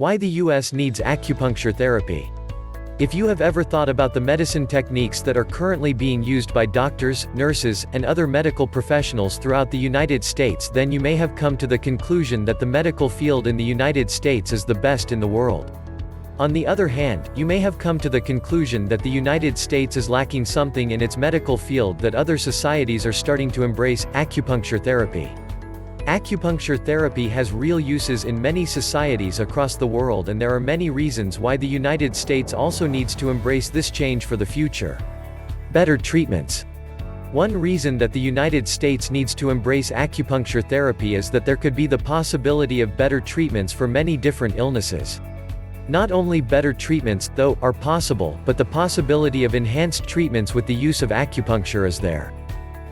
Why the US needs acupuncture therapy. If you have ever thought about the medicine techniques that are currently being used by doctors, nurses, and other medical professionals throughout the United States, then you may have come to the conclusion that the medical field in the United States is the best in the world. On the other hand, you may have come to the conclusion that the United States is lacking something in its medical field that other societies are starting to embrace: acupuncture therapy. Acupuncture therapy has real uses in many societies across the world, and there are many reasons why the United States also needs to embrace this change for the future. Better treatments. One reason that the United States needs to embrace acupuncture therapy is that there could be the possibility of better treatments for many different illnesses. Not only better treatments, though, are possible, but the possibility of enhanced treatments with the use of acupuncture is there.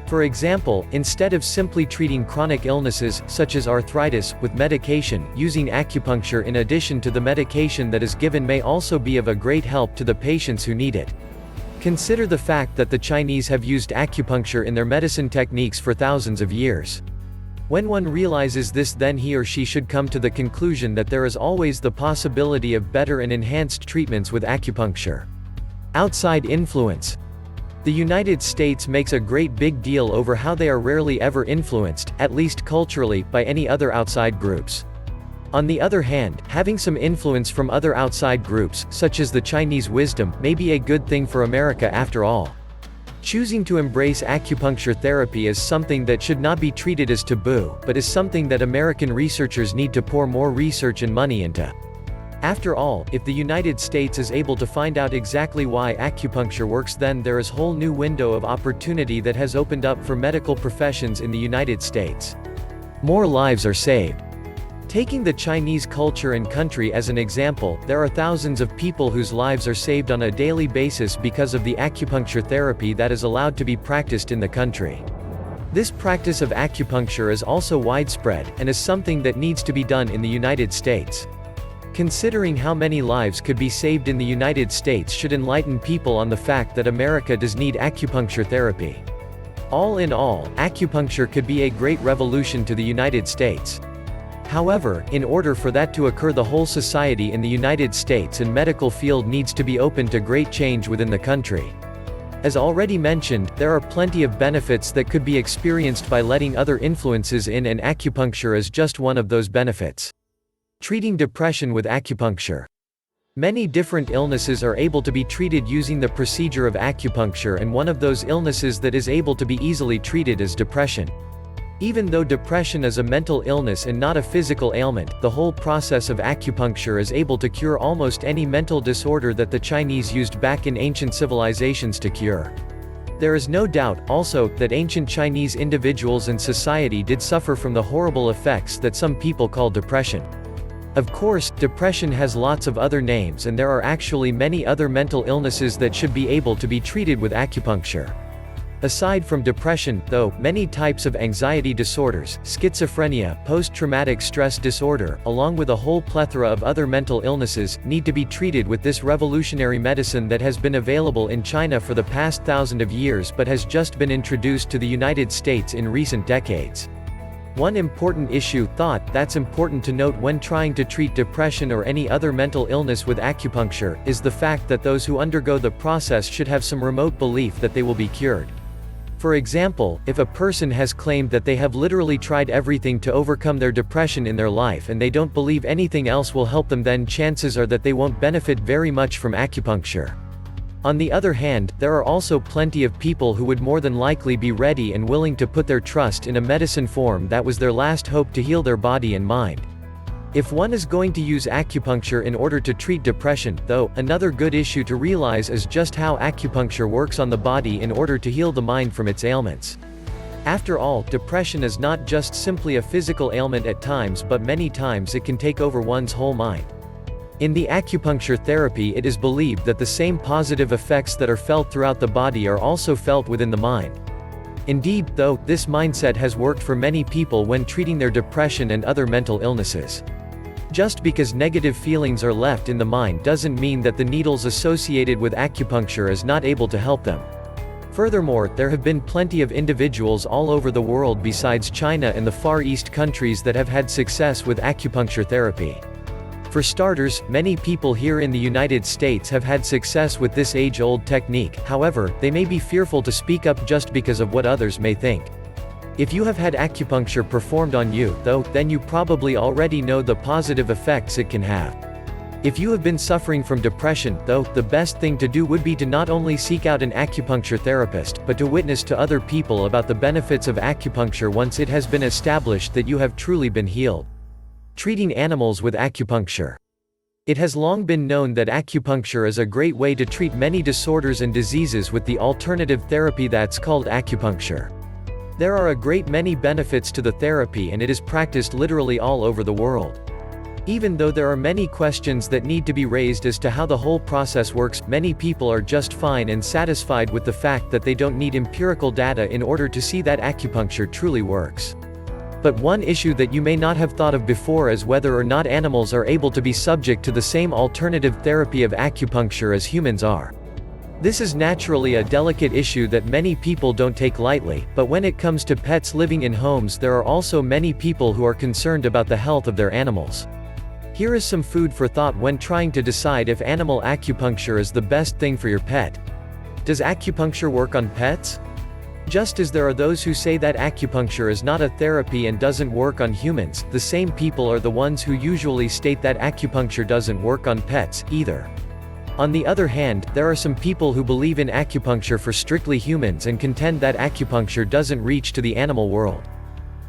For example, instead of simply treating chronic illnesses, such as arthritis, with medication, using acupuncture in addition to the medication that is given may also be of a great help to the patients who need it. Consider the fact that the Chinese have used acupuncture in their medicine techniques for thousands of years. When one realizes this, then he or she should come to the conclusion that there is always the possibility of better and enhanced treatments with acupuncture. Outside influence. The United States makes a great big deal over how they are rarely ever influenced, at least culturally, by any other outside groups. On the other hand, having some influence from other outside groups, such as the Chinese wisdom, may be a good thing for America after all. Choosing to embrace acupuncture therapy is something that should not be treated as taboo, but is something that American researchers need to pour more research and money into. After all, if the United States is able to find out exactly why acupuncture works, then there is a whole new window of opportunity that has opened up for medical professions in the United States. More lives are saved. Taking the Chinese culture and country as an example, there are thousands of people whose lives are saved on a daily basis because of the acupuncture therapy that is allowed to be practiced in the country. This practice of acupuncture is also widespread, and is something that needs to be done in the United States. Considering how many lives could be saved in the United States should enlighten people on the fact that America does need acupuncture therapy. All in all, acupuncture could be a great revolution to the United States. However, in order for that to occur, the whole society in the United States and medical field needs to be open to great change within the country. As already mentioned, there are plenty of benefits that could be experienced by letting other influences in, and acupuncture is just one of those benefits. Treating depression with acupuncture. Many different illnesses are able to be treated using the procedure of acupuncture, and one of those illnesses that is able to be easily treated is depression. Even though depression is a mental illness and not a physical ailment, the whole process of acupuncture is able to cure almost any mental disorder that the Chinese used back in ancient civilizations to cure. There is no doubt, also, that ancient Chinese individuals and society did suffer from the horrible effects that some people call depression. Of course, depression has lots of other names, and there are actually many other mental illnesses that should be able to be treated with acupuncture. Aside from depression, though, many types of anxiety disorders, schizophrenia, post-traumatic stress disorder, along with a whole plethora of other mental illnesses, need to be treated with this revolutionary medicine that has been available in China for the past thousands of years but has just been introduced to the United States in recent decades. One important that's important to note when trying to treat depression or any other mental illness with acupuncture, is the fact that those who undergo the process should have some remote belief that they will be cured. For example, if a person has claimed that they have literally tried everything to overcome their depression in their life and they don't believe anything else will help them, then chances are that they won't benefit very much from acupuncture. On the other hand, there are also plenty of people who would more than likely be ready and willing to put their trust in a medicine form that was their last hope to heal their body and mind. If one is going to use acupuncture in order to treat depression, though, another good issue to realize is just how acupuncture works on the body in order to heal the mind from its ailments. After all, depression is not just simply a physical ailment at times, but many times it can take over one's whole mind. In the acupuncture therapy, it is believed that the same positive effects that are felt throughout the body are also felt within the mind. Indeed, though, this mindset has worked for many people when treating their depression and other mental illnesses. Just because negative feelings are left in the mind doesn't mean that the needles associated with acupuncture is not able to help them. Furthermore, there have been plenty of individuals all over the world besides China and the Far East countries that have had success with acupuncture therapy. For starters, many people here in the United States have had success with this age-old technique, however, they may be fearful to speak up just because of what others may think. If you have had acupuncture performed on you, though, then you probably already know the positive effects it can have. If you have been suffering from depression, though, the best thing to do would be to not only seek out an acupuncture therapist, but to witness to other people about the benefits of acupuncture once it has been established that you have truly been healed. Treating animals with acupuncture. It has long been known that acupuncture is a great way to treat many disorders and diseases with the alternative therapy that's called acupuncture. There are a great many benefits to the therapy and it is practiced literally all over the world. Even though there are many questions that need to be raised as to how the whole process works, many people are just fine and satisfied with the fact that they don't need empirical data in order to see that acupuncture truly works. But one issue that you may not have thought of before is whether or not animals are able to be subject to the same alternative therapy of acupuncture as humans are. This is naturally a delicate issue that many people don't take lightly, but when it comes to pets living in homes, there are also many people who are concerned about the health of their animals. Here is some food for thought when trying to decide if animal acupuncture is the best thing for your pet. Does acupuncture work on pets? Just as there are those who say that acupuncture is not a therapy and doesn't work on humans, the same people are the ones who usually state that acupuncture doesn't work on pets, either. On the other hand, there are some people who believe in acupuncture for strictly humans and contend that acupuncture doesn't reach to the animal world.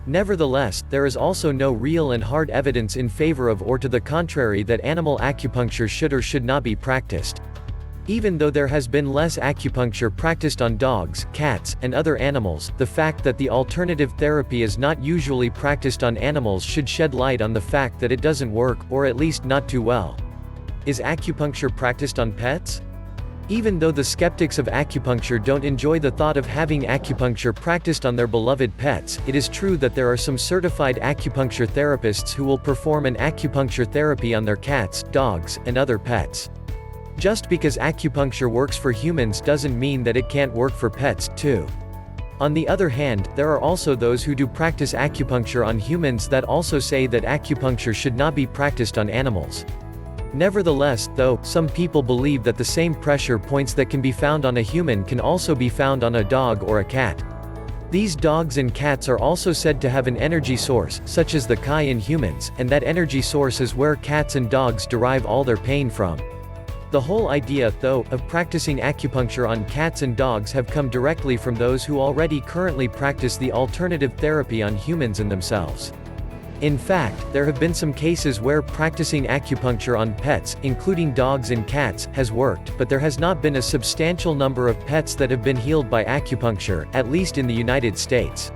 Nevertheless, there is also no real and hard evidence in favor of or to the contrary that animal acupuncture should or should not be practiced. Even though there has been less acupuncture practiced on dogs, cats, and other animals, the fact that the alternative therapy is not usually practiced on animals should shed light on the fact that it doesn't work, or at least not too well. Is acupuncture practiced on pets? Even though the skeptics of acupuncture don't enjoy the thought of having acupuncture practiced on their beloved pets, it is true that there are some certified acupuncture therapists who will perform an acupuncture therapy on their cats, dogs, and other pets. Just because acupuncture works for humans doesn't mean that it can't work for pets, too. On the other hand, there are also those who do practice acupuncture on humans that also say that acupuncture should not be practiced on animals. Nevertheless, though, some people believe that the same pressure points that can be found on a human can also be found on a dog or a cat. These dogs and cats are also said to have an energy source, such as the chi in humans, and that energy source is where cats and dogs derive all their pain from. The whole idea, though, of practicing acupuncture on cats and dogs have come directly from those who already currently practice the alternative therapy on humans and themselves. In fact, there have been some cases where practicing acupuncture on pets, including dogs and cats, has worked, but there has not been a substantial number of pets that have been healed by acupuncture, at least in the United States.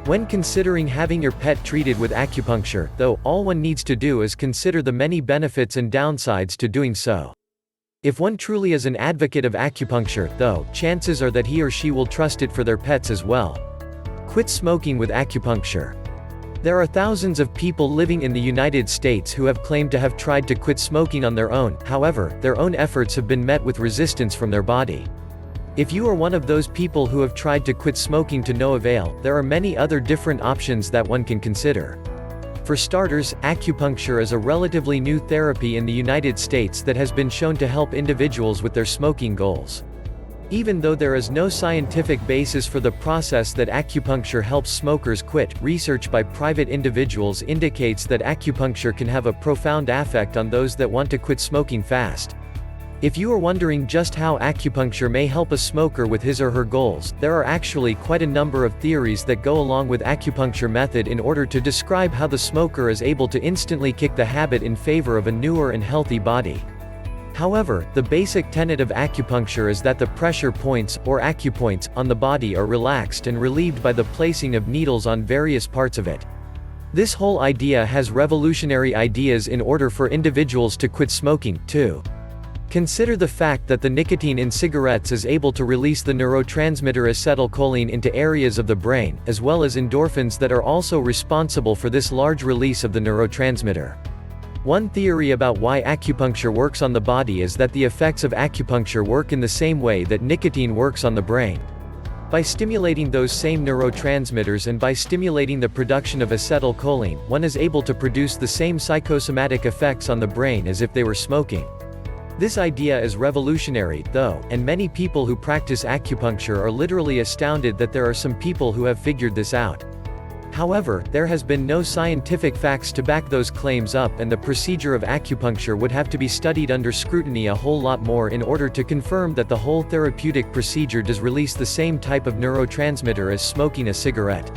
When considering having your pet treated with acupuncture, though, all one needs to do is consider the many benefits and downsides to doing so. If one truly is an advocate of acupuncture, though, chances are that he or she will trust it for their pets as well. Quit smoking with acupuncture. There are thousands of people living in the United States who have claimed to have tried to quit smoking on their own, however, their own efforts have been met with resistance from their body. If you are one of those people who have tried to quit smoking to no avail, there are many other different options that one can consider. For starters, acupuncture is a relatively new therapy in the United States that has been shown to help individuals with their smoking goals. Even though there is no scientific basis for the process that acupuncture helps smokers quit, research by private individuals indicates that acupuncture can have a profound effect on those that want to quit smoking fast. If you are wondering just how acupuncture may help a smoker with his or her goals, there are actually quite a number of theories that go along with acupuncture method in order to describe how the smoker is able to instantly kick the habit in favor of a newer and healthy body. However, the basic tenet of acupuncture is that the pressure points, or acupoints, on the body are relaxed and relieved by the placing of needles on various parts of it. This whole idea has revolutionary ideas in order for individuals to quit smoking, too. Consider the fact that the nicotine in cigarettes is able to release the neurotransmitter acetylcholine into areas of the brain, as well as endorphins that are also responsible for this large release of the neurotransmitter. One theory about why acupuncture works on the body is that the effects of acupuncture work in the same way that nicotine works on the brain. By stimulating those same neurotransmitters and by stimulating the production of acetylcholine, one is able to produce the same psychosomatic effects on the brain as if they were smoking. This idea is revolutionary, though, and many people who practice acupuncture are literally astounded that there are some people who have figured this out. However, there has been no scientific facts to back those claims up, and the procedure of acupuncture would have to be studied under scrutiny a whole lot more in order to confirm that the whole therapeutic procedure does release the same type of neurotransmitter as smoking a cigarette.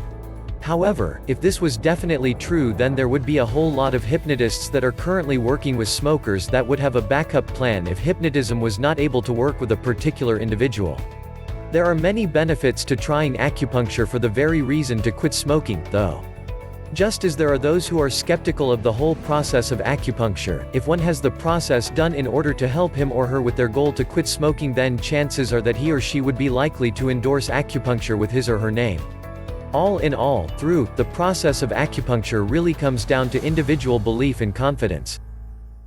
However, if this was definitely true, then there would be a whole lot of hypnotists that are currently working with smokers that would have a backup plan if hypnotism was not able to work with a particular individual. There are many benefits to trying acupuncture for the very reason to quit smoking, though. Just as there are those who are skeptical of the whole process of acupuncture, if one has the process done in order to help him or her with their goal to quit smoking, then chances are that he or she would be likely to endorse acupuncture with his or her name. All in all, the process of acupuncture really comes down to individual belief and confidence.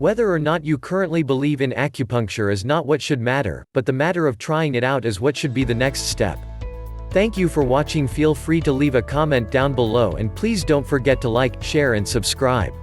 Whether or not you currently believe in acupuncture is not what should matter, but the matter of trying it out is what should be the next step. Thank you for watching. Feel free to leave a comment down below, and please don't forget to like, share and subscribe.